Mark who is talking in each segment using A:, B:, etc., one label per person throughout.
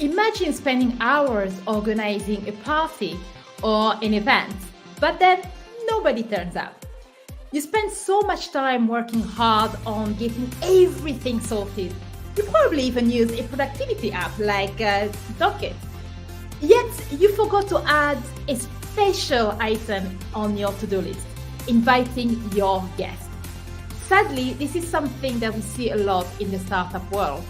A: Imagine spending hours organizing a party or an event, but then nobody turns up. You spend so much time working hard on getting everything sorted. You probably even use a productivity app like Doqit. Yet you forgot to add a special item on your to-do list, inviting your guests. Sadly, this is something that we see a lot in the startup world.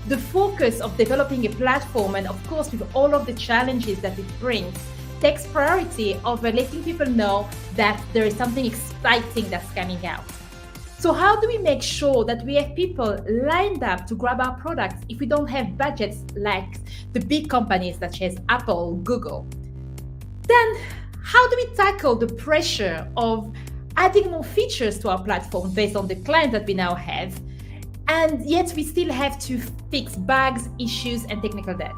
A: The focus of developing a platform, and of course with all of the challenges that it brings, takes priority over letting people know that there is something exciting that's coming out. So how do we make sure that we have people lined up to grab our products if we don't have budgets like the big companies such as Apple, Google? Then how do we tackle the pressure of adding more features to our platform based on the client that we now have, and yet we still have to fix bugs, issues, and technical debt?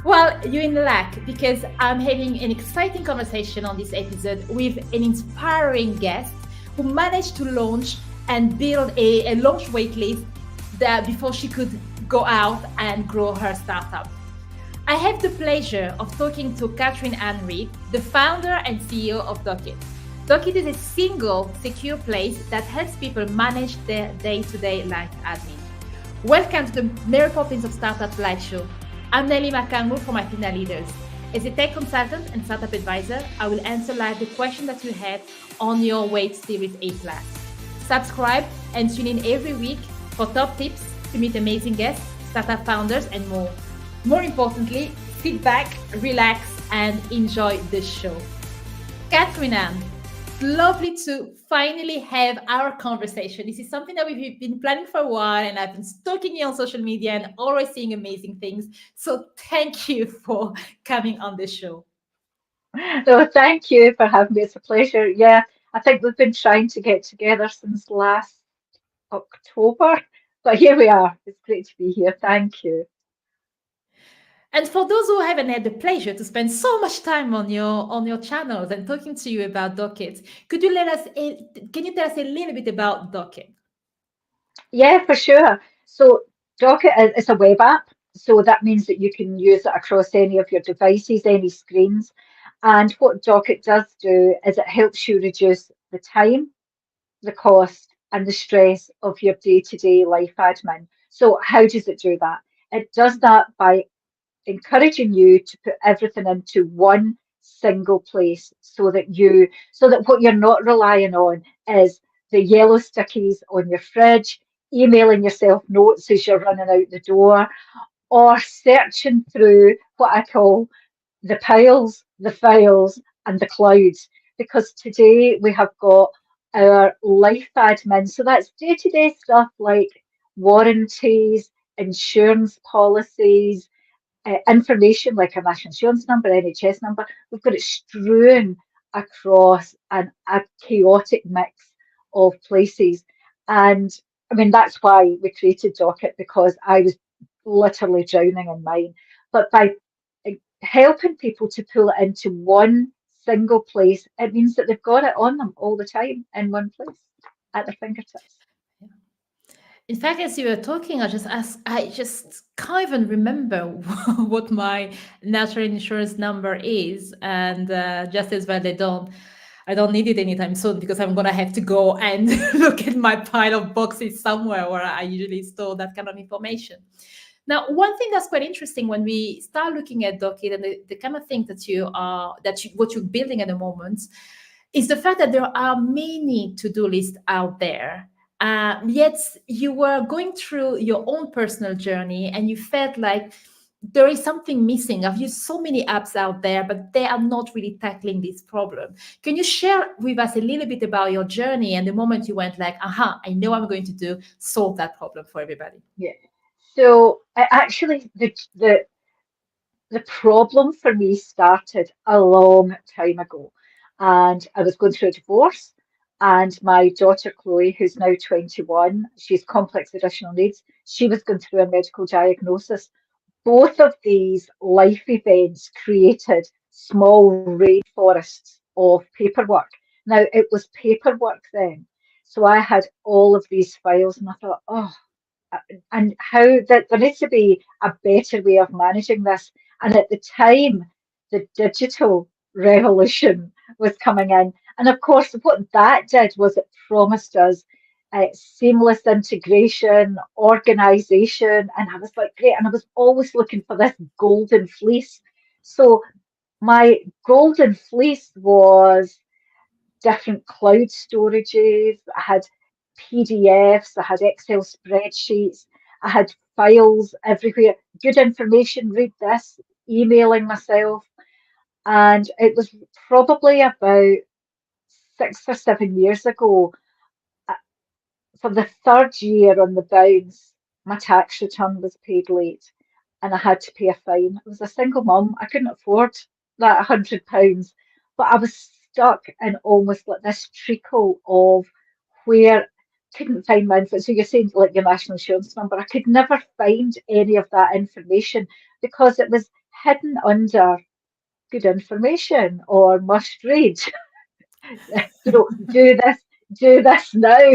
A: Well, you're in luck because I'm having an exciting conversation on this episode with an inspiring guest who managed to launch and build a launch waitlist that before she could go out and grow her startup. I have the pleasure of talking to Catherine Ann Reid, the founder and CEO of Doqit. Doqit is a single, secure place that helps people manage their day-to-day life admin. Welcome to the Mary Poppins of Startup Live Show. I'm Nelly Makangu from Athena Leaders. As a tech consultant and startup advisor, I will answer live the question that you have on your Wait Series A+. Subscribe and tune in every week for top tips to meet amazing guests, startup founders, and more. More importantly, sit back, relax, and enjoy the show. Catherine Ann, lovely to finally have our conversation. This is something that we've been planning for a while, and I've been stalking you on social media and always seeing amazing things. So thank you for coming on the show.
B: No, thank you for having me. It's a pleasure. Yeah, I think we've been trying to get together since last October, but here we are. It's great to be here. Thank you.
A: And for those who haven't had the pleasure to spend so much time on your channels and talking to you about Doqit, could you can you tell us a little bit about Doqit?
B: Yeah, for sure. So Docket is a web app, so that means that you can use it across any of your devices, any screens. And what Docket does do is it helps you reduce the time, the cost, and the stress of your day-to-day life admin. So how does it do that? It does that by encouraging you to put everything into one single place so that what you're not relying on is the yellow stickies on your fridge, emailing yourself notes as you're running out the door, or searching through what I call the piles, the files, and the clouds. Because today we have got our life admin. So that's day to day stuff like warranties, insurance policies, information like a national insurance number, NHS number. We've got it strewn across a chaotic mix of places. And I mean, that's why we created Docket, because I was literally drowning in mine. But by helping people to pull it into one single place, it means that they've got it on them all the time in one place at their fingertips.
A: In fact, as you were talking, I just can't even remember what my national insurance number is, and just as well, I don't need it anytime soon because I'm gonna have to go and look at my pile of boxes somewhere where I usually store that kind of information. Now, one thing that's quite interesting when we start looking at Doqit and the kind of thing what you're building at the moment is the fact that there are many to-do lists out there. Yet you were going through your own personal journey and you felt like there is something missing. I've used so many apps out there, but they are not really tackling this problem. Can you share with us a little bit about your journey and the moment you went like, aha, I know what I'm going to do, solve that problem for everybody?
B: Yeah. So actually, the problem for me started a long time ago. And I was going through a divorce, and my daughter Chloe, who's now 21, she's complex additional needs, she was going through a medical diagnosis. Both of these life events created small rainforests of paperwork. Now, it was paperwork then. So I had all of these files, and I thought, oh, and how that there needs to be a better way of managing this. And at the time, the digital revolution was coming in. And of course, what that did was it promised us seamless integration, organization. And I was like, great. And I was always looking for this golden fleece. So my golden fleece was different cloud storages. I had PDFs, I had Excel spreadsheets, I had files everywhere. Good information, read this, emailing myself. And it was probably about 6 or 7 years ago, uh, for the third year on the bounce, my tax return was paid late and I had to pay a fine. I was a single mum. I couldn't afford that £100, but I was stuck in almost like this treacle of where couldn't find my info. So you're saying like your national insurance number. I could never find any of that information because it was hidden under good information or must read. Do this now.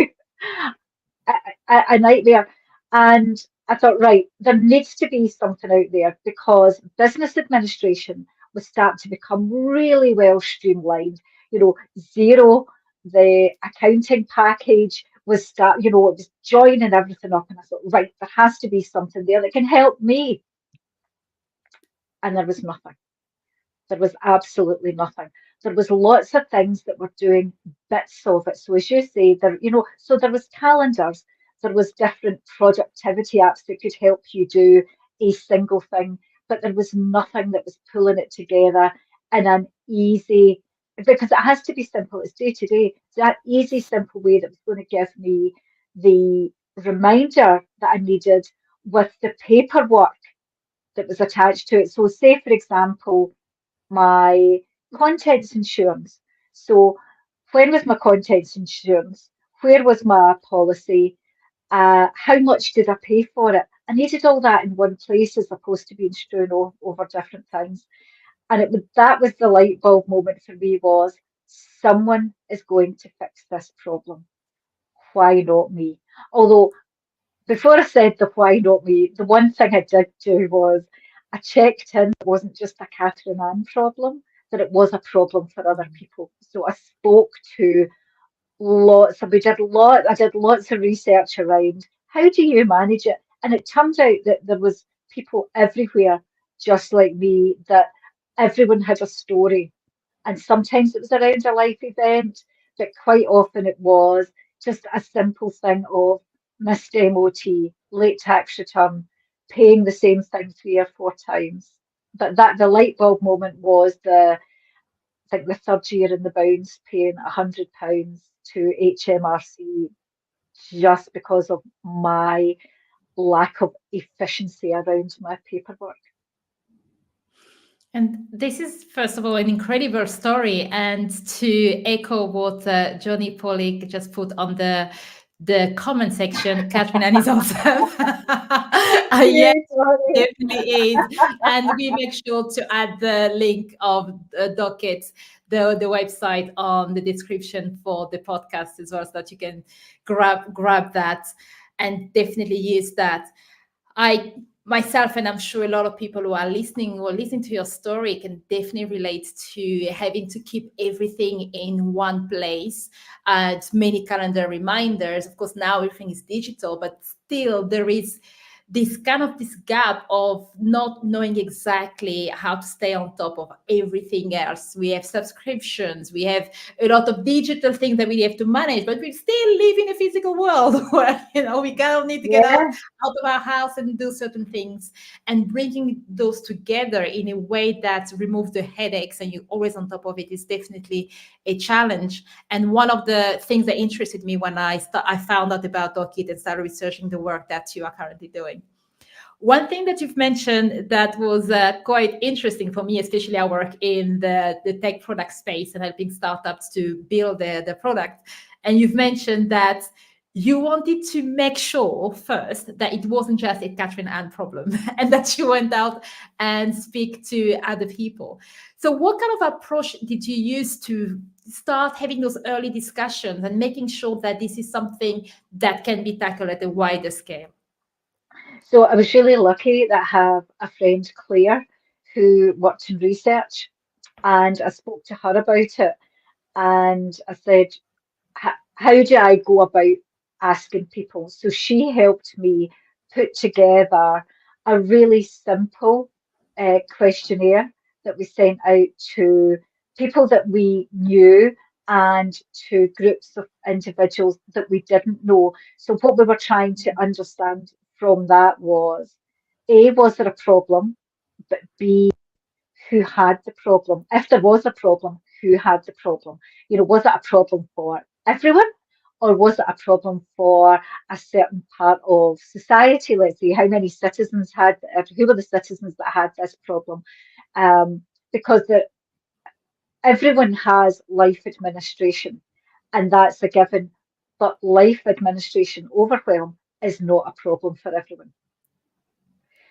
B: A nightmare. And I thought, right, there needs to be something out there because business administration was starting to become really well streamlined. Zero, the accounting package was it was joining everything up. And I thought, right, there has to be something there that can help me. And there was nothing. There was absolutely nothing. There was lots of things that were doing bits of it. So as you say, so there was calendars, there was different productivity apps that could help you do a single thing, but there was nothing that was pulling it together in an easy, because it has to be simple. It's day to day. It's that easy, simple way that was going to give me the reminder that I needed with the paperwork that was attached to it. So say, for example, my contents insurance. So when was my contents insurance? Where was my policy? How much did I pay for it? I needed all that in one place as opposed to being strewn over different things. And that was the light bulb moment for me was someone is going to fix this problem. Why not me? Although before I said the why not me, the one thing I did do was I checked in it wasn't just a Catherine Ann problem, that it was a problem for other people. So I spoke to lots, and I did lots of research around how do you manage it? And it turned out that there was people everywhere just like me, that everyone had a story. And sometimes it was around a life event, but quite often it was just a simple thing of missed MOT, late tax return, paying the same thing 3 or 4 times. But that the light bulb moment was I think the third year in the bounds paying £100 to HMRC just because of my lack of efficiency around my paperwork.
A: And this is, first of all, an incredible story. And to echo what Johnny Pollock just put on the comment section, Catherine Ann is awesome. Yes,
B: Yay, sorry.
A: definitely is. And we make sure to add the link of Doqit, the website, on the description for the podcast as well, so that you can grab that and definitely use that. I myself, and I'm sure a lot of people who are listening or listening to your story can definitely relate to having to keep everything in one place. Many calendar reminders. Of course, now everything is digital, but still there is this gap of not knowing exactly how to stay on top of everything else. We have subscriptions, we have a lot of digital things that we have to manage, but we still live in a physical world where we kind of need to get out
B: Yeah,
A: of our house and do certain things, and bringing those together in a way that removes the headaches and you're always on top of it is definitely a challenge. And one of the things that interested me when I found out about Doqit and started researching the work that you are currently doing. One thing that you've mentioned that was quite interesting for me, especially I work in the tech product space and helping startups to build the product. And you've mentioned that you wanted to make sure first that it wasn't just a Catherine Ann problem and that you went out and speak to other people. So what kind of approach did you use to start having those early discussions and making sure that this is something that can be tackled at a wider scale?
B: So I was really lucky that I have a friend, Claire, who worked in research, and I spoke to her about it. And I said, how do I go about asking people? So she helped me put together a really simple questionnaire that we sent out to people that we knew and to groups of individuals that we didn't know. So what we were trying to understand from that was, A, was there a problem? But B, who had the problem? If there was a problem, who had the problem? You know, was it a problem for everyone, or was it a problem for a certain part of society? Let's see, how many citizens had, who were the citizens that had this problem? Because everyone has life administration, and that's a given. But life administration overwhelm is not a problem for everyone.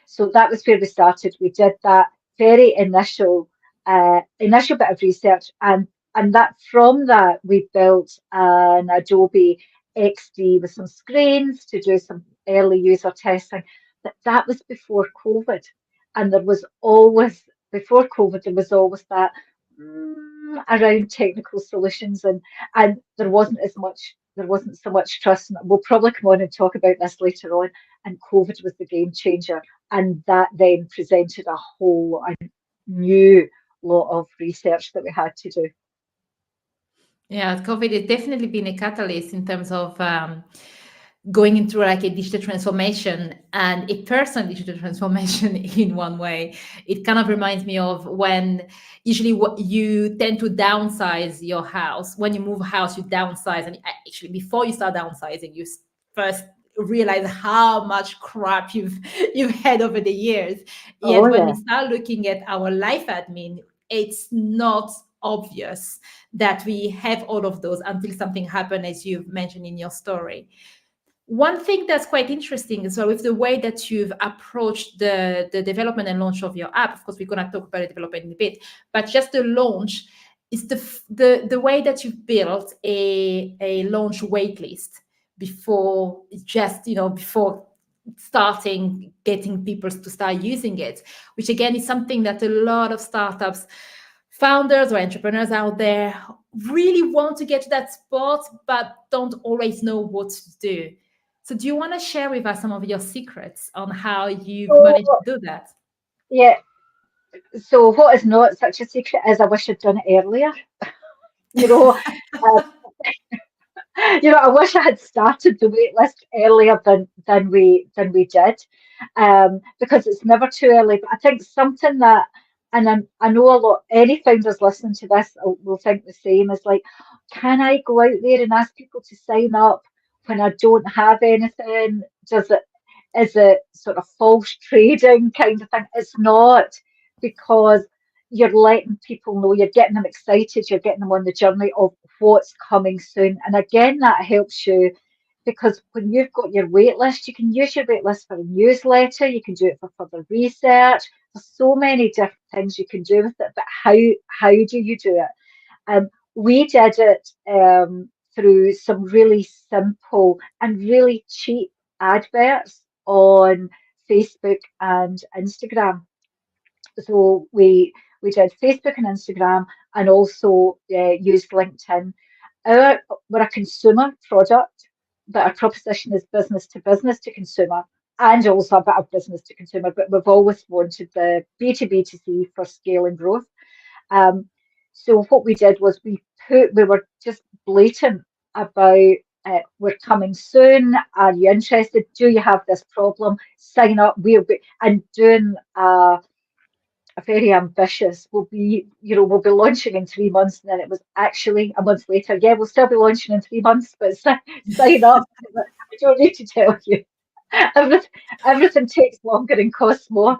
B: So that was where we started. We did that very initial bit of research, and that from that we built an Adobe XD with some screens to do some early user testing. But that was before COVID, and there was always before COVID there was always that around technical solutions, and there wasn't so much trust. And we'll probably come on and talk about this later on. And COVID was the game changer, and that then presented a whole new lot of research that we had to do.
A: Yeah, COVID has definitely been a catalyst in terms of going into like a digital transformation and a personal digital transformation in one way. It kind of reminds me of when usually what you tend to downsize your house. When you move house, you downsize, and actually before you start downsizing, you first realize how much crap you've had over the years.
B: Oh
A: Yet when we
B: yeah.
A: start looking at our life admin, it's not obvious that we have all of those until something happened, as you've mentioned in your story. One thing that's quite interesting is, so with the way that you've approached the development and launch of your app. Of course, we're going to talk about the development in a bit, but just the launch is the way that you've built a launch waitlist before, just before starting getting people to start using it, which again is something that a lot of startups founders or entrepreneurs out there really want to get to that spot but don't always know what to do. So do you want to share with us some of your secrets on how you've
B: So
A: managed to do that?
B: yeah. So what is not such a secret is I wish I'd done it earlier. You know, uh, I wish I had started the wait list earlier than we did, because it's never too early. But I think something that, and I know a lot, any founders listening to this will think the same, is like, can I go out there and ask people to sign up when I don't have anything? Is it sort of false trading kind of thing? It's not, because you're letting people know, you're getting them excited, you're getting them on the journey of what's coming soon. And again, that helps you, because when you've got your wait list, you can use your wait list for a newsletter, you can do it for further research. There's so many different things you can do with it, but how do you do it? We did it through some really simple and really cheap adverts on Facebook and Instagram. So we did Facebook and Instagram, and also used LinkedIn. We're a consumer product, but our proposition is business to consumer, and also a bit of business to consumer. But we've always wanted the B2B2C for scale and growth. Um, so what we did was we were just blatant about, we're coming soon. Are you interested? Do you have this problem? Sign up. And doing a very ambitious. We'll be launching in 3 months, and then it was actually a month later. Yeah, we'll still be launching in 3 months, but sign up. I don't need to tell you. Everything, everything takes longer and costs more.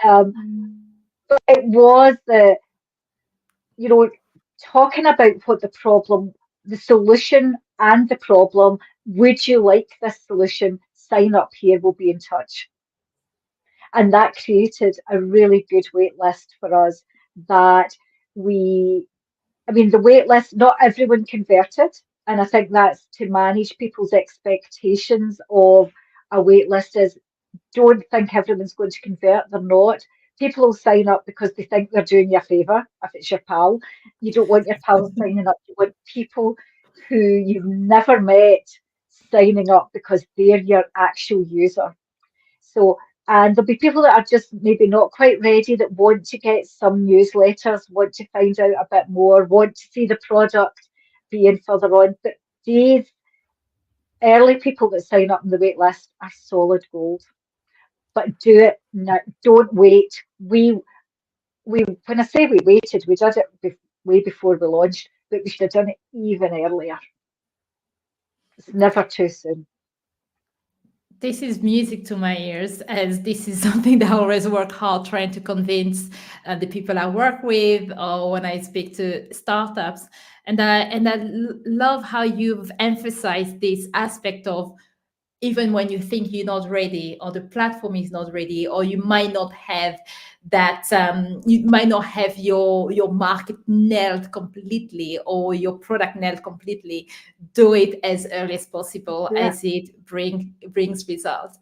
B: Um, but it was you know, talking about what the problem, the solution and the problem. Would you like this solution? Sign up here. We'll be in touch. And that created a really good wait list for us, that we, I mean, the wait list, not everyone converted. And I think that's to manage people's expectations of a wait list, is don't think everyone's going to convert. They're not. People will sign up because they think they're doing you a favour if it's your pal. You don't want your pals signing up. You want people who you've never met signing up because they're your actual user. So, and there'll be people that are just maybe not quite ready that want to get some newsletters, want to find out a bit more, want to see the product being further on. But these early people that sign up on the wait list are solid gold. But do it now. Don't wait. We when I say we waited, we did it way before we launched, but we should have done it even earlier. It's never too soon.
A: This is music to my ears, as this is something that I always work hard trying to convince the people I work with or when I speak to startups. And I love how you've emphasized this aspect of even when you think you're not ready or the platform is not ready or you might not have that you might not have your market nailed completely or your product nailed completely, do it as early as possible
B: Yeah.
A: as it brings results.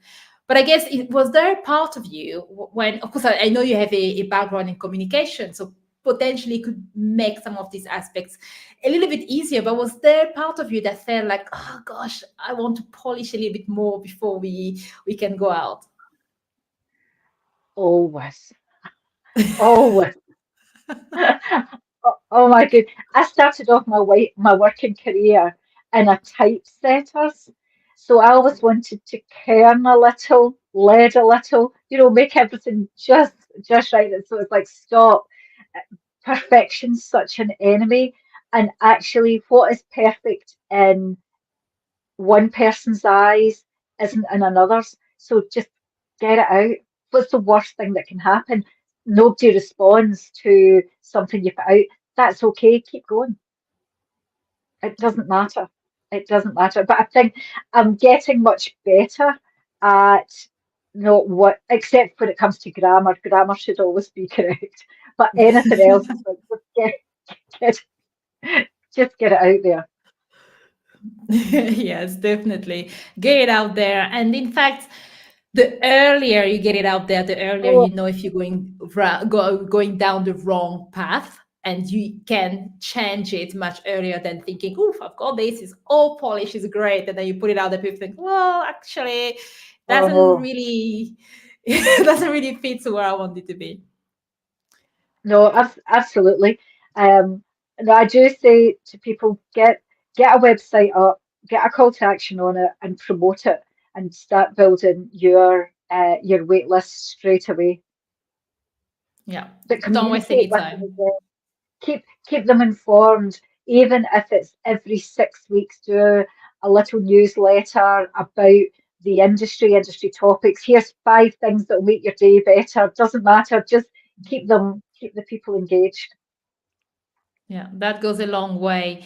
A: But I guess it was there a part of you when, of course, I know you have a background in communication, so potentially could make some of these aspects a little bit easier. But was there part of you that felt like, oh gosh, I want to polish a little bit more before we can go out?
B: Always. Always. Oh my God. I started off my working career in a typesetters. So I always wanted to kern a little, lead a little, make everything just right. And so it's like, stop. Perfection's such an enemy. And actually, what is perfect in one person's eyes isn't in another's. So just get it out. What's the worst thing that can happen? Nobody responds to something you put out. That's okay. Keep going. It
A: Yeah.
B: doesn't matter. It doesn't matter. But I think I'm getting much better at not what, except when it comes to grammar. Grammar should always be correct. But anything else is like, get, just get it out there.
A: Yes, definitely. Get it out there. And in fact, the earlier you get it out there, the earlier
B: Oh,
A: you know if you're going down the wrong path. And you can change it much earlier than thinking, "Oof, I've got this. It's all polished, it's great." And then you put it out there, people think, "Well, actually,
B: oh
A: doesn't
B: no.
A: really doesn't really fit to where I want it to be."
B: No, absolutely. And I do say to people, get a website up, get a call to action on it, and promote it, and start building your wait list straight away.
A: Yeah,
B: But
A: don't waste any
B: communicate with them as
A: time.
B: well. Keep them informed, even if it's every 6 weeks. Do a little newsletter about the industry topics. Here's 5 things that will make your day better. Doesn't matter. Just keep the people engaged.
A: Yeah, that goes a long way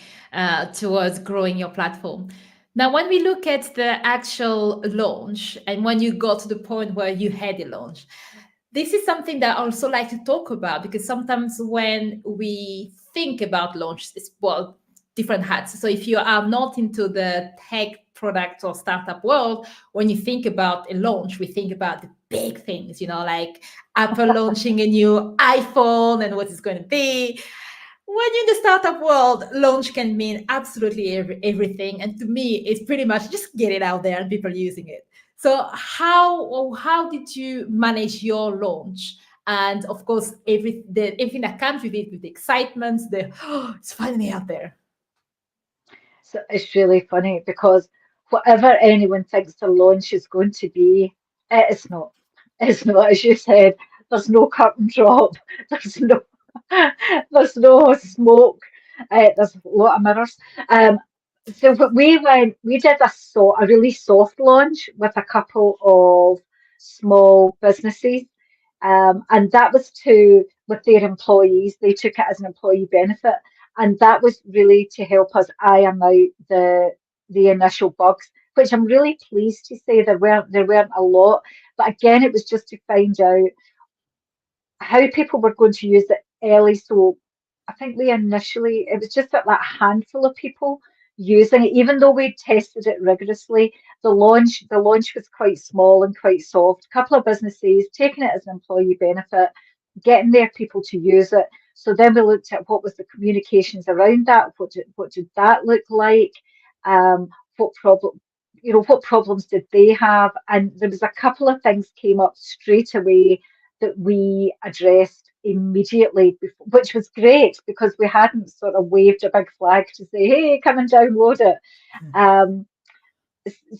A: towards growing your platform. Now, when we look at the actual launch and when you got to the point where you had a launch, this is something that I also like to talk about because sometimes when we think about launch, it's well, different hats. So if you are not into the tech product or startup world, when you think about a launch, we think about the big things, like Apple launching a new iPhone and what it's going to be. When you're in the startup world, launch can mean absolutely everything. And to me, it's pretty much just get it out there and people using it. So how did you manage your launch? And of course, everything that comes with the excitement, it's finally out there.
B: So it's really funny because whatever anyone thinks the launch is going to be, it's not. It's not, as you said, there's no curtain drop, there's no there's no smoke, there's a lot of mirrors. So what we did a really soft launch with a couple of small businesses, and that was to with their employees. They took it as an employee benefit, and that was really to help us iron out the initial bugs, which I'm really pleased to say there weren't a lot. But again, it was just to find out how people were going to use it early. So I think we initially it was just that handful of people using it, even though we tested it rigorously. The launch was quite small and quite soft. A couple of businesses taking it as an employee benefit, getting their people to use it. So then we looked at what was the communications around that, what did that look like, what problem, what problems did they have, and there was a couple of things came up straight away that we addressed immediately, which was great because we hadn't sort of waved a big flag to say, hey, come and download it. Um,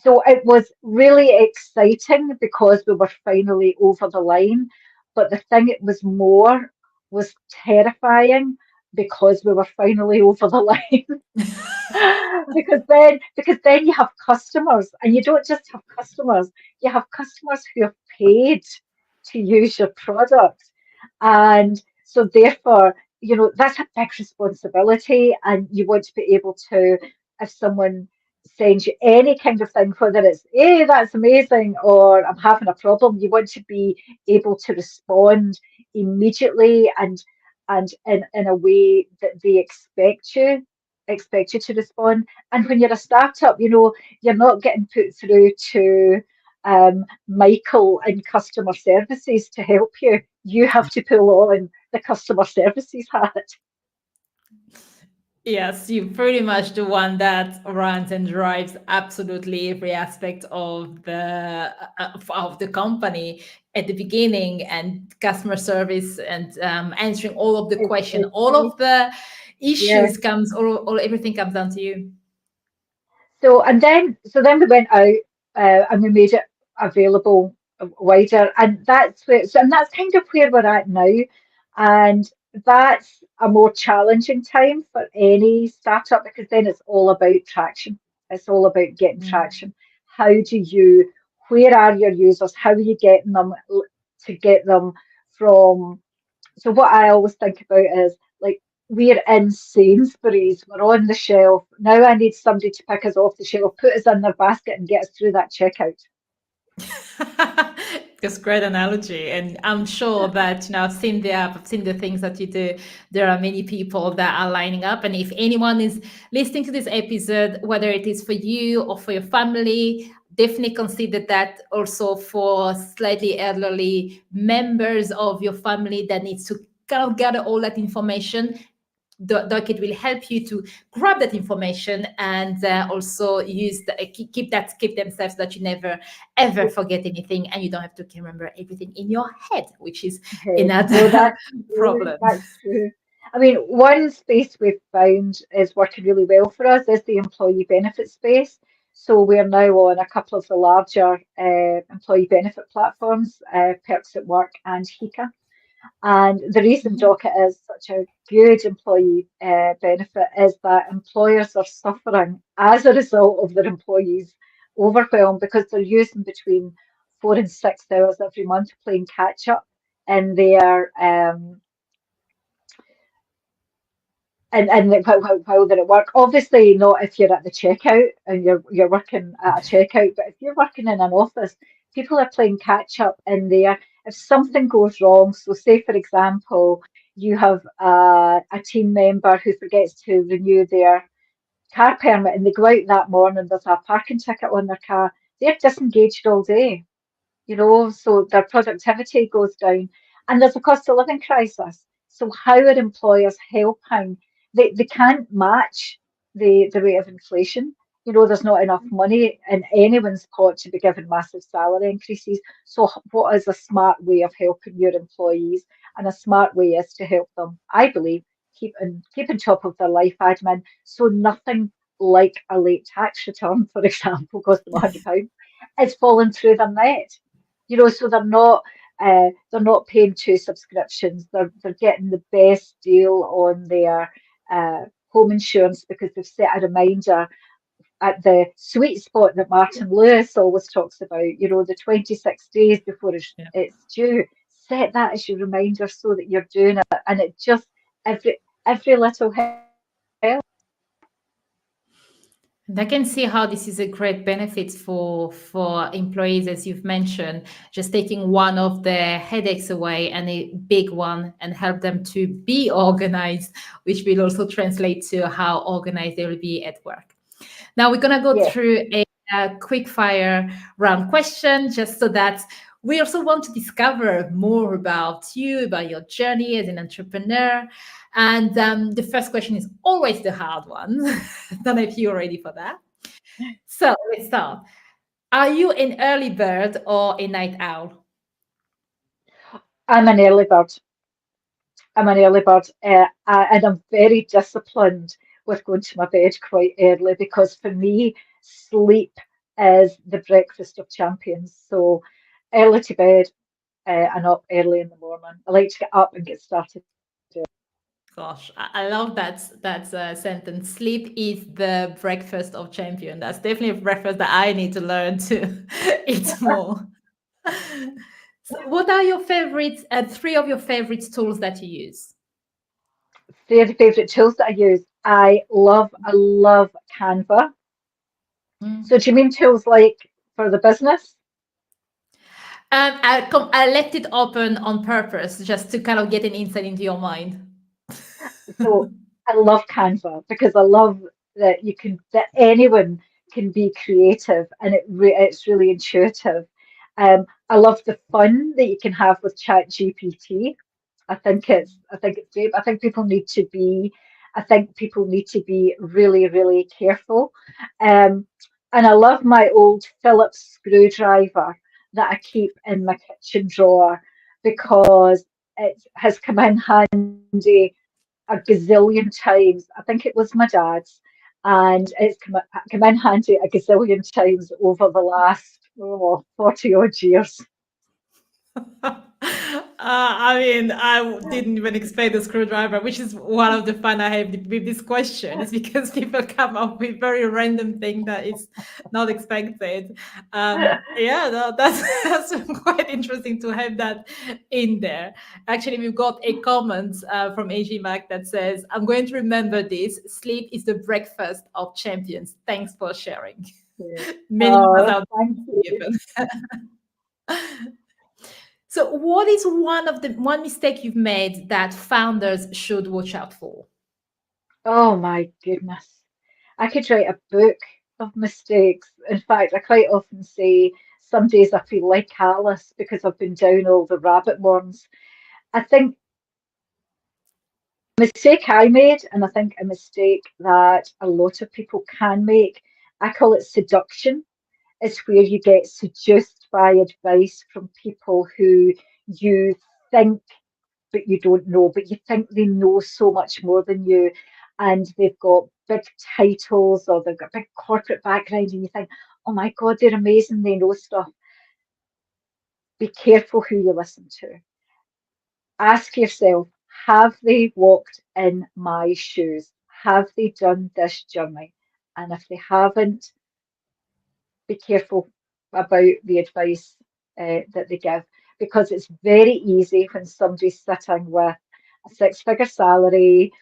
B: so it was really exciting because we were finally over the line. But the thing it was more was terrifying because we were finally over the line. Because then you have customers, and you don't just have customers, you have customers who have paid to use your product. And so therefore, that's a big responsibility, and you want to be able to, if someone sends you any kind of thing, whether it's, hey, that's amazing, or I'm having a problem, you want to be able to respond immediately and in a way that they expect you to respond. And when you're a startup, you're not getting put through to Michael in customer services to help you. You have to pull on the customer services hat.
A: Yes, you're pretty much the one that runs and drives absolutely every aspect of the company at the beginning, and customer service, and answering all of the question, all
B: Exactly.
A: of the
B: Yeah.
A: issues comes, all everything comes down to you.
B: So then we went out, and we made it available wider, and that's kind of where we're at now, and that's a more challenging time for any startup because then it's all about traction. It's all about getting traction. How do you, where are your users? How are you getting them to get them from? So what I always think about is like we're in Sainsbury's, we're on the shelf. Now I need somebody to pick us off the shelf, put us in their basket and get us through that checkout.
A: That's great analogy, and I'm sure that I've seen the app, I've seen the things that you do. There are many people that are lining up, and if anyone is listening to this episode, whether it is for you or for your family, definitely consider that also for slightly elderly members of your family that needs to kind of gather all that information. Doqit will help you to grab that information and also keep themselves, so that you never ever forget anything, and you don't have to remember everything in your head, which is
B: Head. No,
A: another
B: that's true.
A: problem.
B: That's true. I mean, one space we've found is working really well for us is the employee benefit space. So we're now on a couple of the larger employee benefit platforms, Perks at Work and Hika. And the reason
A: Mhm.
B: Doqit is such a good employee benefit is that employers are suffering as a result of their employees' overwhelm because they're using between 4 and 6 hours every month playing catch up in their and while they're at work. Obviously, not if you're at the checkout and you're working at a checkout, but if you're working in an office, people are playing catch up in there. If something goes wrong, so say for example, you have a team member who forgets to renew their car permit and they go out that morning, there's a parking ticket on their car, they're disengaged all day, so their productivity goes down. And there's a cost of living crisis. So how are employers helping? They can't match the rate of inflation. There's not enough money in anyone's pot to be given massive salary increases. So what is a smart way of helping your employees? And a smart way is to help them, I believe, keep on top of their life admin. So nothing like a late tax return, for example, cost them £100. It's fallen through their net. So they're not paying two subscriptions. They're getting the best deal on their home insurance because they've set a reminder at the sweet spot that Martin Lewis always talks about, the 26 days before it's due. Set that as your reminder so that you're doing it, and it just every little helps.
A: And I can see how this is a great benefit for employees, as you've mentioned, just taking one of the headaches away and a big one, and help them to be organized, which will also translate to how organized they will be at work. Now we're going to go
B: Yes.
A: through a quick fire round question just so that we also want to discover more about you, about your journey as an entrepreneur. And the first question is always the hard one. Don't know if you're ready for that. So let's start. Are you an early bird or a night owl?
B: I'm an early bird. I'm an early bird, and I'm very disciplined with going to my bed quite early because for me, sleep is the breakfast of champions. So early to bed, and up early in the morning. I like to get up and get started.
A: Gosh, I love that sentence. Sleep is the breakfast of champion. That's definitely a breakfast that I need to learn to eat more. So what are your favorites? Three of your favorite tools that you use?
B: They're the favourite tools that I use. I love Canva.
A: Mm.
B: So do you mean tools like for the business?
A: I left it open on purpose just to kind of get an insight into your mind.
B: So I love Canva because I love that that anyone can be creative and it's really intuitive. I love the fun that you can have with Chat GPT. I think it's great. I think people need to be really, really careful. Um, and I love my old Phillips screwdriver that I keep in my kitchen drawer because it has come in handy a gazillion times. I think it was my dad's, and come in handy a gazillion times over the last 40 odd years.
A: I mean, didn't even expect the screwdriver, which is one of the fun I have with this question, is because people come up with very random thing that is not expected. Yeah, no, that's that's quite interesting to have that in there. Actually, we've got a comment from AG Mac that says, "I'm going to remember this. Sleep is the breakfast of champions. Thanks for sharing."
B: Yeah.
A: Many of us
B: Oh,
A: out
B: thank
A: there
B: you.
A: given. So, what is one mistake you've made that founders should watch out for?
B: Oh my goodness. I could write a book of mistakes. In fact, I quite often say some days I feel like Alice because I've been down all the rabbit warrens. I think a mistake I made, and I think a mistake that a lot of people can make, I call it seduction. Is where you get seduced by advice from people who you think, but you don't know, but you think they know so much more than you, and they've got big titles or they've got big corporate background, and you think, oh my God, they're amazing, they know stuff. Be careful who you listen to. Ask yourself, have they walked in my shoes? Have they done this journey? And if they haven't, be careful about the advice that they give because it's very easy when somebody's sitting with a six-figure salary,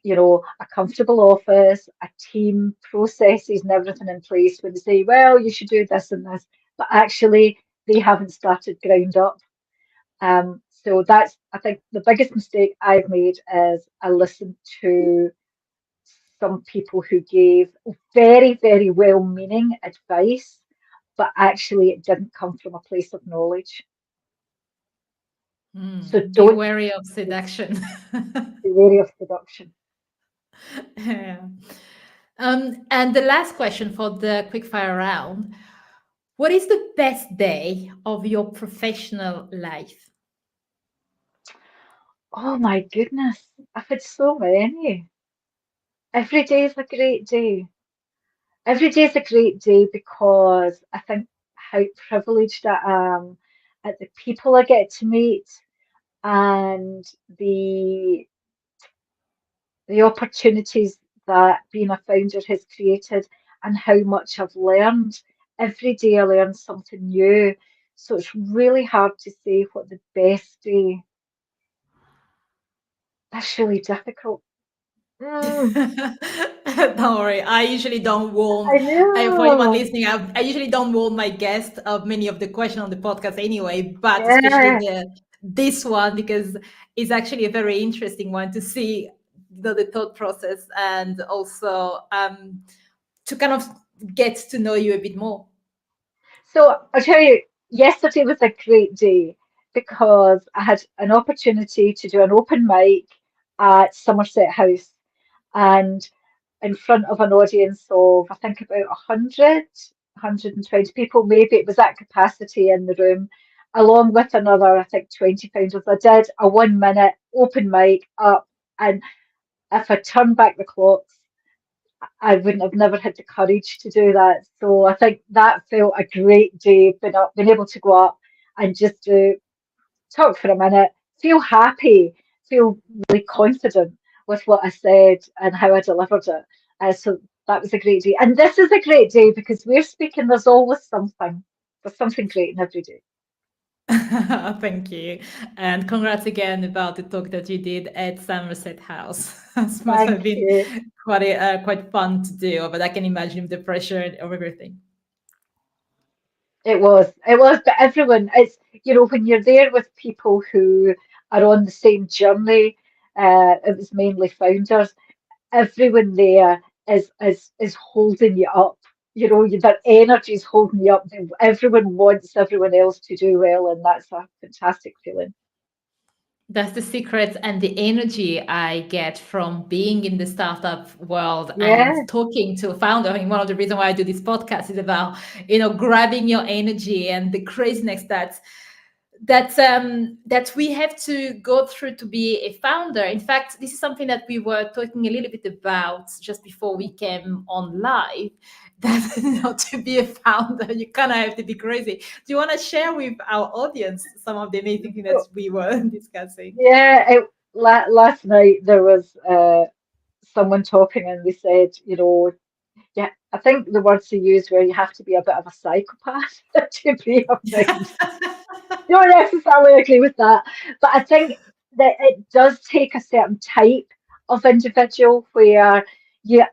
B: a comfortable office, a team, processes, and everything in place when they say, well, you should do this and this, but actually they haven't started ground up. So that's, I think, the biggest mistake I've made is I listened to some people who gave very, very well-meaning advice, but actually it didn't come from a place of knowledge. So
A: Hmm, be
B: don't
A: wary of seduction.
B: be wary of seduction.
A: Yeah. And the last question for the quickfire round: what is the best day of your professional life?
B: Oh my goodness, I've had so many. Every day is a great day. Every day is a great day because I think how privileged I am at the people I get to meet and the opportunities that being a founder has created and how much I've learned. Every day I learn something new. So it's really hard to say what the best day. That's really difficult. Mm,
A: Don't worry, I usually don't warn.
B: I
A: For anyone
B: know.
A: listening, I usually don't warn my guests of many of the questions on the podcast anyway, but especially
B: Yeah.
A: this one because it's actually a very interesting one to see the thought process and also to kind of get to know you a bit more?
B: So I'll tell you, yesterday was a great day because I had an opportunity to do an open mic at Somerset House and in front of an audience of, I think, about 100, 120 people, maybe it was at capacity in the room, along with another, I think, 20 founders. I did a 1 minute open mic up, and if I turn back the clocks, I wouldn't have never had the courage to do that. So I think that felt a great day, being able to go up and just do talk for a minute, feel happy, feel really confident with what I said and how I delivered it. So that was a great day. And this is a great day because we're speaking, there's always something. There's something great in every day.
A: Thank you. And congrats again about the talk that you did at Somerset House. This must have
B: Thank
A: been
B: you.
A: quite fun to do, but I can imagine the pressure of everything.
B: But everyone, when you're there with people who are on the same journey, it was mainly founders, everyone there is holding you up. Their energy is holding you up. Everyone wants everyone else to do well, and that's a fantastic feeling.
A: That's the secret and the energy I get from being in the startup world and
B: Yeah,
A: talking to a founder. I mean, one of the reasons why I do this podcast is about, grabbing your energy and the craziness that we have to go through to be a founder. In fact, this is something that we were talking a little bit about just before we came on live. That to be a founder, you kind of have to be crazy. Do you want to share with our audience some of the amazing things that
B: so,
A: we were discussing?
B: yeah. Last night there was someone talking, and they said, yeah, I think the words they used were you have to be a bit of a psychopath to be a founder. Don't necessarily agree with that, but I think that it does take a certain type of individual where you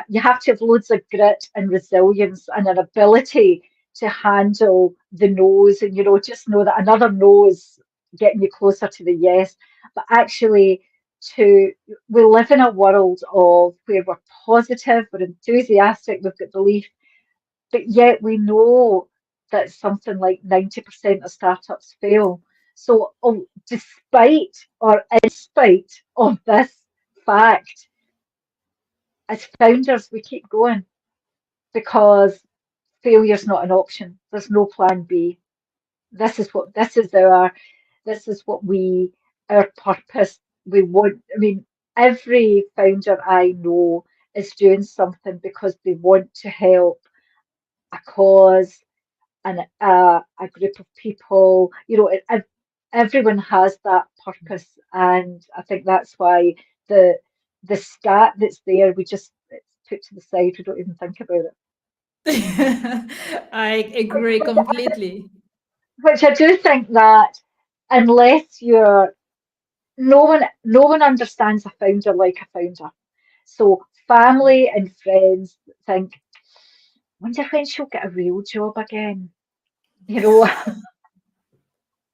B: you have to have loads of grit and resilience and an ability to handle the no's, and just know that another no is getting you closer to the yes. But actually, to we live in a world of where we're positive, we're enthusiastic, we've got belief, but yet we know that something like 90% of startups fail. So, despite or in spite of this fact, as founders, we keep going because failure's not an option. There's no plan B. This is what our purpose. We want. I mean, every founder I know is doing something because they want to help a cause and a group of people. Everyone has that purpose, and I think that's why the the stat that's there, it's put to the side. We don't even think about it.
A: I agree
B: Which,
A: completely.
B: which I do think that unless you're no one understands a founder like a founder. So family and friends think, wonder when she'll get a real job again. You know,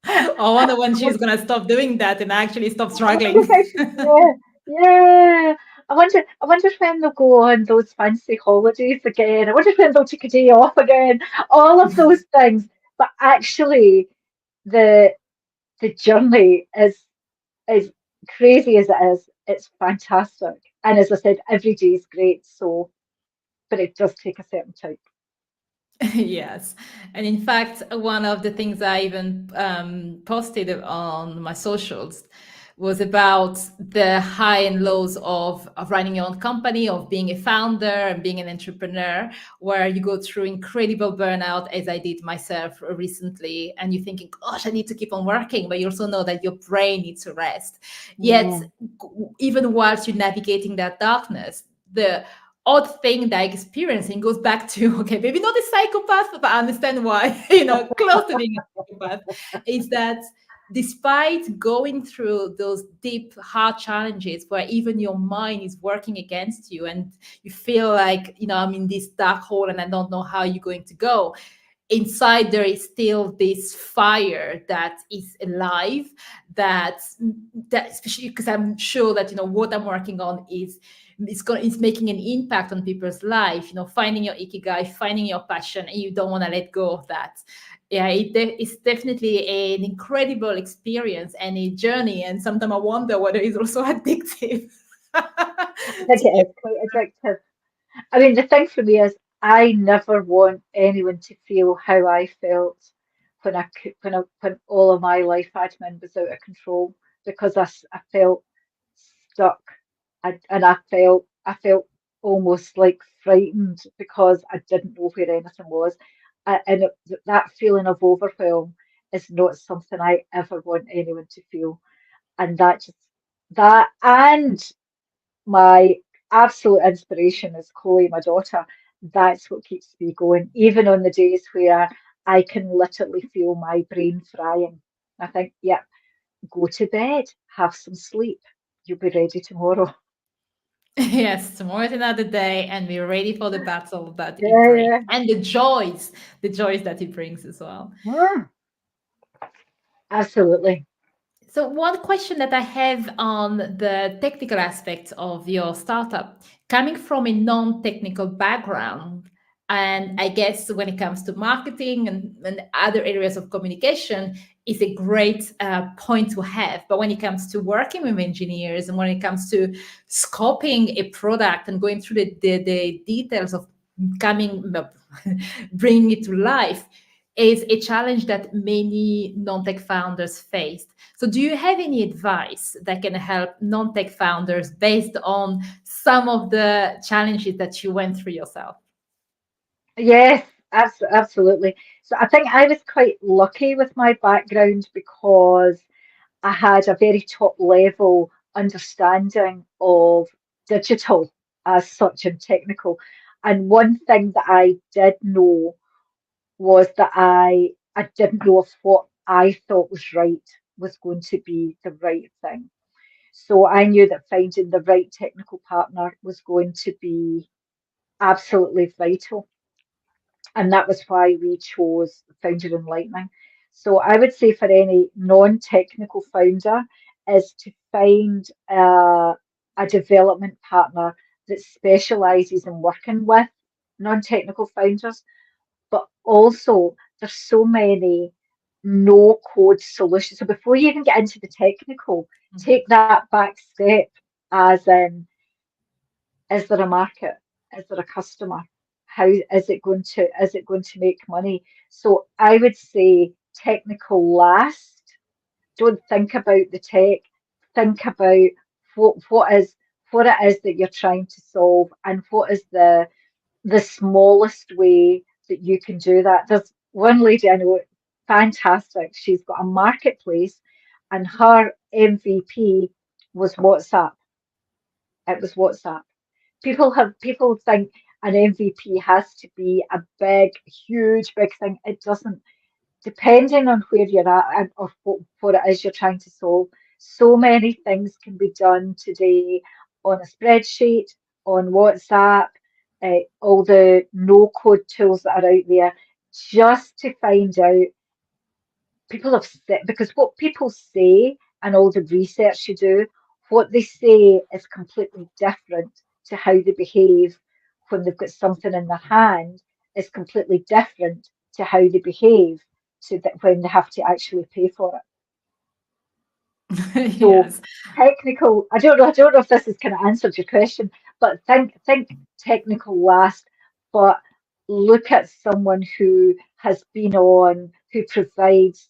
A: I wonder when she's gonna stop doing that and actually stop
B: I wonder
A: struggling.
B: if I should, yeah, yeah. I wonder when they'll go on those fancy holidays again. I wonder when they'll take a day off again. All of those things. But actually, the the journey is crazy as it is. It's fantastic. And as I said, every day is great. So, but it does take a certain time.
A: Yes. And in fact, one of the things I even posted on my socials was about the high and lows of running your own company, of being a founder and being an entrepreneur, where you go through incredible burnout, as I did myself recently. And you're thinking, gosh, I need to keep on working. But you also know that your brain needs to rest. Yet,
B: Yeah.
A: even whilst you're navigating that darkness, the odd thing that I'm experiencing goes back to okay, maybe not a psychopath, but I understand why, close to being a psychopath, is that despite going through those deep, hard challenges where even your mind is working against you and you feel like, I'm in this dark hole and I don't know how you're going to go, inside there is still this fire that is alive, that especially because I'm sure that what I'm working on is making an impact on people's life, finding your ikigai, finding your passion, and you don't want to let go of that. Yeah, it's definitely an incredible experience and a journey, and sometimes I wonder whether it's also addictive.
B: I think it is quite addictive. I mean, the thing for me is I never want anyone to feel how I felt when all of my life admin was out of control, because I felt stuck. And I felt almost like frightened because I didn't know where anything was. And that feeling of overwhelm is not something I ever want anyone to feel. And that and my absolute inspiration is Chloe, my daughter. That's what keeps me going, even on the days where I can literally feel my brain frying. I think, yeah, go to bed, have some sleep. You'll be ready tomorrow.
A: Yes, tomorrow's another day, and we're ready for the battle that it
B: Yeah,
A: brings
B: yeah.
A: and the joys that it brings as well.
B: Mm, absolutely.
A: So, one question that I have on the technical aspects of your startup, coming from a non technical background, and I guess when it comes to marketing and other areas of communication, is a great point to have. But when it comes to working with engineers and when it comes to scoping a product and going through the details of coming, bringing it to life, is a challenge that many non-tech founders face. So, do you have any advice that can help non-tech founders based on some of the challenges that you went through yourself?
B: Yes, absolutely. So I think I was quite lucky with my background because I had a very top level understanding of digital as such and technical. And one thing that I did know was that I didn't know if what I thought was right was going to be the right thing. So I knew that finding the right technical partner was going to be absolutely vital. And that was why we chose Founder and Lightning. So I would say for any non-technical founder is to find a development partner that specializes in working with non-technical founders, but also there's so many no code solutions. So before you even get into the technical, take that back step as in, is there a market? Is there a customer? How is it going to make money? So I would say technical last. Don't think about the tech. Think about what it is that you're trying to solve and what is the smallest way that you can do that. There's one lady I know, fantastic. She's got a marketplace and her MVP was WhatsApp. It was WhatsApp. People think an MVP has to be a big, huge, big thing. It doesn't. Depending on where you're at and or what it is you're trying to solve, so many things can be done today on a spreadsheet, on WhatsApp, all the no-code tools that are out there, just to find out. People have said, because what people say and all the research you do, what they say is completely different to how they behave when they've got something in their hand, is completely different to how they behave when they have to actually pay for it. So
A: Yes.
B: technical, I don't know if this has kind of answered your question, but think technical last, but look at someone who has been on, who provides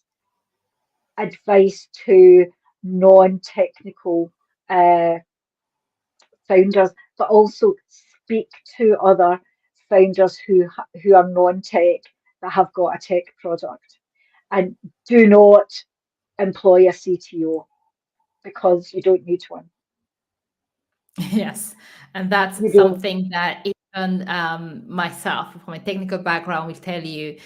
B: advice to non-technical uh, founders, but also speak to other founders who are non-tech that have got a tech product, and do not employ a CTO because you don't need one.
A: Yes, and that's
B: You don't.
A: something that even myself, from a technical background, will tell you.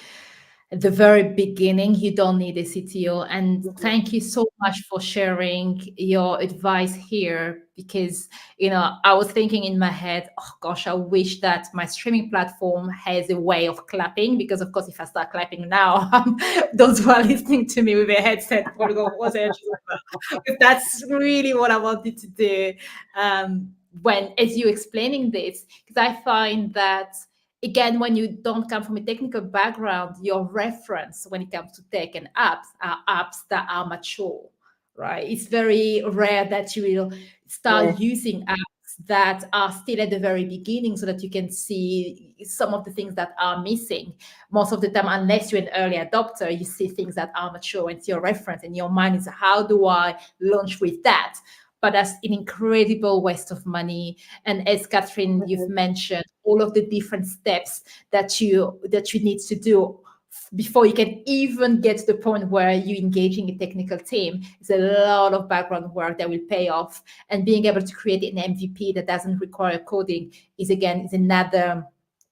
A: at the very beginning, you don't need a CTO. And
B: Mhm.
A: thank you so much for sharing your advice here because, I was thinking in my head, oh gosh, I wish that my streaming platform has a way of clapping because, of course, if I start clapping now, those who are listening to me with a headset probably go, what's that? Because that's really what I wanted to do. When, as you explaining this, because I find that again, when you don't come from a technical background, your reference when it comes to tech and apps are apps that are mature, right? It's very rare that you will start
B: Yeah.
A: using apps that are still at the very beginning so that you can see some of the things that are missing. Most of the time, unless you're an early adopter, you see things that are mature and it's your reference and your mind is how do I launch with that? But that's an incredible waste of money. And as Catherine, you've
B: Mhm.
A: mentioned, all of the different steps that you need to do before you can even get to the point where you're engaging a technical team. It's a lot of background work that will pay off. And being able to create an MVP that doesn't require coding is another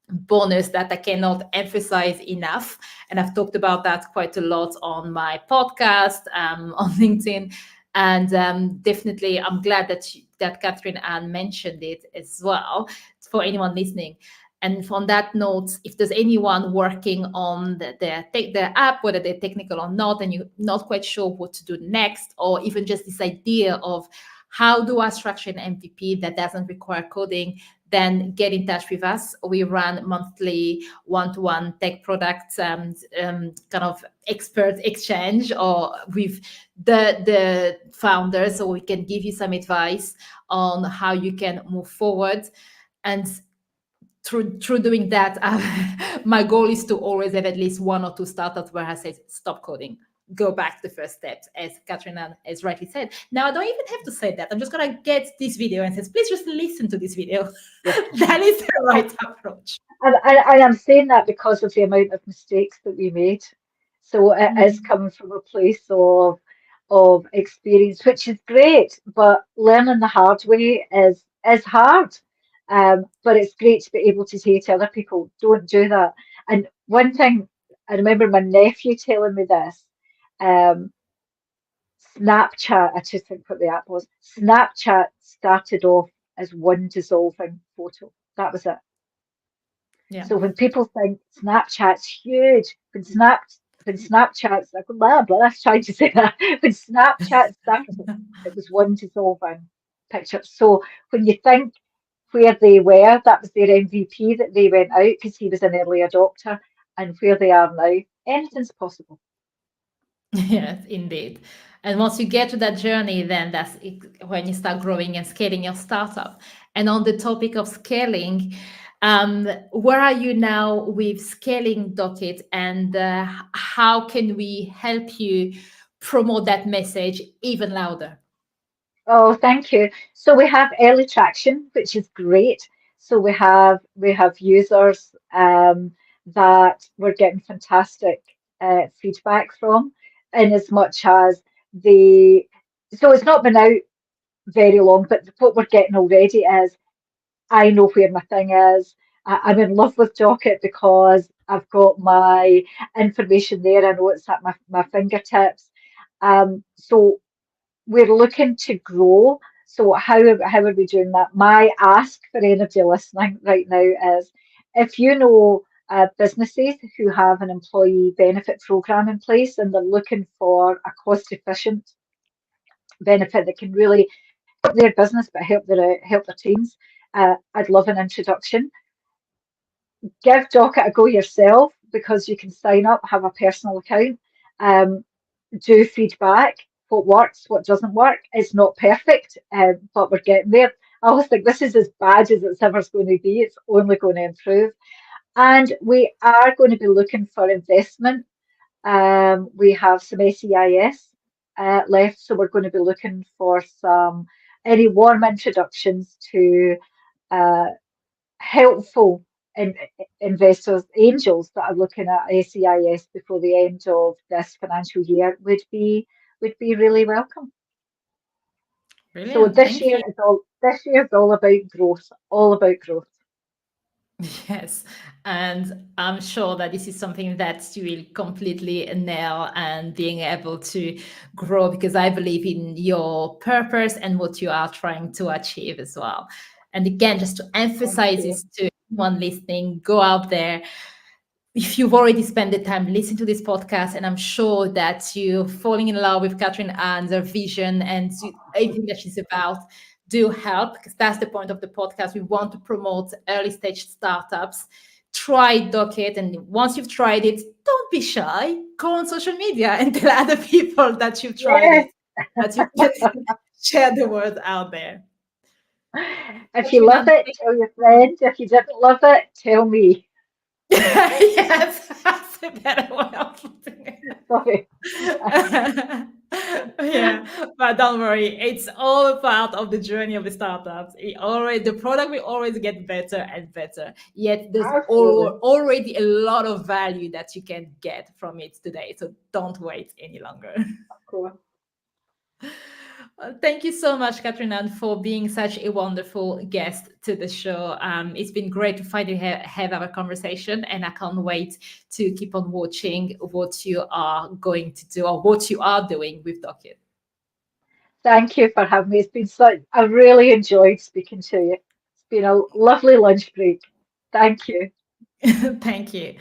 A: bonus that I cannot emphasize enough. And I've talked about that quite a lot on my podcast, on LinkedIn. And definitely, I'm glad that Catherine Ann mentioned it as well for anyone listening. And on that note, if there's anyone working on the app, whether they're technical or not, and you're not quite sure what to do next, or even just this idea of how do I structure an MVP that doesn't require coding, then get in touch with us. We run monthly one-to-one tech products kind of expert exchange or with the founders, so we can give you some advice on how you can move forward. And through doing that, my goal is to always have at least one or two startups where I say, stop coding, go back to the first steps, as Catherine has rightly said. Now, I don't even have to say that. I'm just going to get this video and says, please just listen to this video.
B: Yeah.
A: That is the right approach.
B: And I'm saying that because of the amount of mistakes that we made. So it is
A: Mm.
B: coming from a place of experience, which is great, but learning the hard way is hard. But it's great to be able to say to other people, don't do that. And one thing I remember my nephew telling me this, um, Snapchat, I just think what the app was. Snapchat started off as one dissolving photo. That was it.
A: Yeah.
B: So when people think Snapchat's huge, when Snapchat's like blah blah, I tried to say that. When Snapchat started, it was one dissolving picture. So when you think where they were, that was their MVP that they went out because he was an early adopter, and where they are now, anything's possible.
A: Yes, indeed. And once you get to that journey, then that's when you start growing and scaling your startup. And on the topic of scaling, where are you now with scaling Doqit, and how can we help you promote that message even louder?
B: Oh, thank you. So we have early traction, which is great. So we have users that we're getting fantastic feedback from, in as much as the so it's not been out very long, but what we're getting already is I know where my thing is. I'm in love with Docket because I've got my information there. I know it's at my fingertips. So we're looking to grow. So how are we doing that? My ask for anybody listening right now is if you know businesses who have an employee benefit program in place and they're looking for a cost efficient benefit that can really help their business but help their teams, I'd love an introduction. Give Docket a go yourself because you can sign up, have a personal account. Um, do feedback, what works, what doesn't work. It's not perfect, but we're getting there. I always think this is as bad as it's ever going to be. It's only going to improve. And we are going to be looking for investment. We have some SEIS left, so we're going to be looking for some any warm introductions to uh, helpful in, investors, angels that are looking at SEIS before the end of this financial year would be really welcome. So
A: Brilliant. Thank you.
B: this year is all about growth, all about growth.
A: Yes, and I'm sure that this is something that you will completely nail and being able to grow because I believe in your purpose and what you are trying to achieve as well. And again, just to
B: Thank
A: emphasize
B: you.
A: this to anyone listening, go out there, if you've already spent the time listening to this podcast, and I'm sure that you're falling in love with Catherine Ann's her vision and everything that she's about, do help because that's the point of the podcast. We want to promote early stage startups. Try Doqit, and once you've tried it, don't be shy. Go on social media and tell other people that you've tried
B: Yeah.
A: it, that you can share the word out there.
B: If you
A: Catherine
B: love
A: Ann,
B: it, tell your friends. If you didn't love it, tell me.
A: yes, that's a better way of putting it.
B: Sorry.
A: Yeah, but don't worry, it's all a part of the journey of the startups. The product will always get better and better. Yet there's
B: Absolutely.
A: already a lot of value that you can get from it today. So don't wait any longer.
B: Of course.
A: Thank you so much, Katrina, for being such a wonderful guest to the show. It's been great to finally have our conversation, and I can't wait to keep on watching what you are going to do or what you are doing with Docket.
B: Thank you for having me. It's been such, I really enjoyed speaking to you. It's been a lovely lunch break. Thank you.
A: Thank you.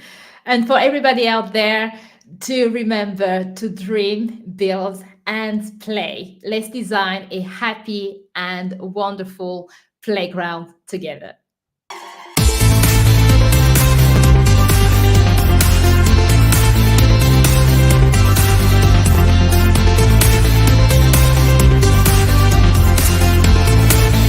A: And for everybody out there, to remember to dream, build, and play. Let's design a happy and wonderful playground together.